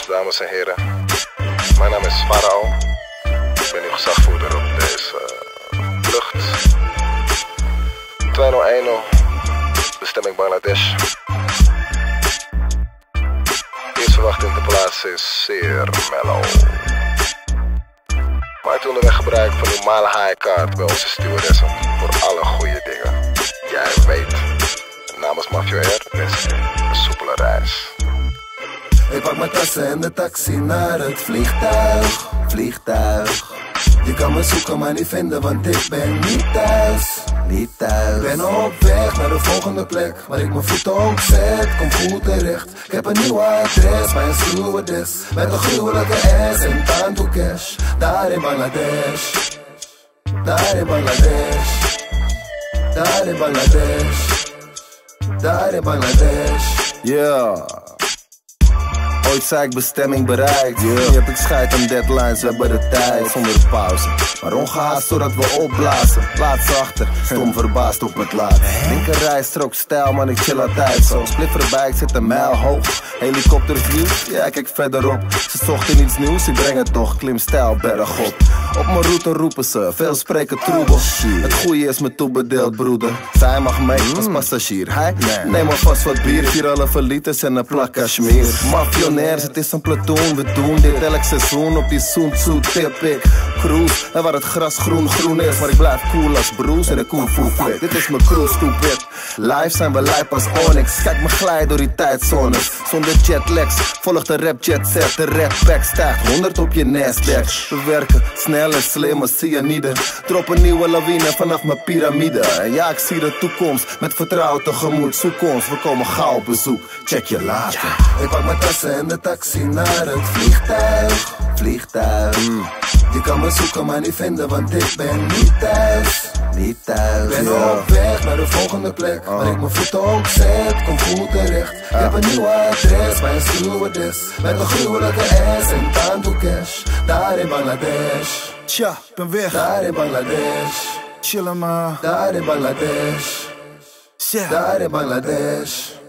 dames en heren. Mijn naam is Farao. Ik ben uw gezagvoerder op deze vlucht. 2010, bestemming Bangladesh. Eerste verwachting te plaatsen is zeer mellow. Maar toen de weg gebruik van uw normale high-kaart bij onze stewardessen voor alle goede dingen. Jij weet, namens Mafio Air wens ik een soepele reis. Ik pak mijn tassen en de taxi naar het vliegtuig. Je kan me zoeken maar niet vinden, want ik ben niet thuis. Ik ben op weg naar de volgende plek, waar ik mijn voeten ook zet, kom goed terecht. Ik heb een nieuw adres, mijn stewardess, met een gruwelijke ass en tanto cash. Daar in Bangladesh, daar in Bangladesh, daar in Bangladesh, daar in Bangladesh. Yeah. Ooit zei ik bestemming bereikt, Nu heb ik scheid aan deadlines, we hebben de tijd zonder pauze. Maar ongehaast zodat we opblazen, laatst achter, stom verbaasd op het laat. Linker rijstrook stijl, man ik chill altijd zo. Split erbij, ik zit een mijl hoog. Helikopterview, ja kijk verderop. Ze zochten iets nieuws, ik breng het toch, klim stijl bergop. Op mijn route roepen ze, veel spreken troebel. Het goeie is me toebedeeld broeder. Zij mag mee als passagier, hij neem alvast wat bier. 4,5 liters en een plak Kashmir. Mafionairs, het is een platoon, we doen dit elk seizoen. Op die zoom tip ik cruise, en waar het gras groen is. Maar ik blijf cool als Bruce en de kung fu flick. Dit is mijn crew, stupid. Live zijn we lijp als Onyx. Kijk me glijden door die tijdzones. Zonder jetlags, volgt de rap jet set. De rap pack stijgt 100 op je Nasdaq. We werken snel en slim als cyanide. Drop een nieuwe lawine vanaf mijn piramide. En ja, ik zie de toekomst met vertrouwen tegemoet. Zoek ons, we komen gauw op bezoek. Check je later. Ik pak mijn tassen en de taxi naar het vliegtuig. Je kan me zoeken maar niet vinden, want ik ben niet thuis. Ik ben op weg naar de volgende plek, waar ik mijn voeten ook zet, kom goed terecht. Ik heb een nieuw adres, mijn stewardess, met een gruwelijke ass en tanto cash. Daar in Bangladesh. Tja, ben weg. Daar in Bangladesh. Chillen maar. Daar in Bangladesh. Yeah. Daar in Bangladesh.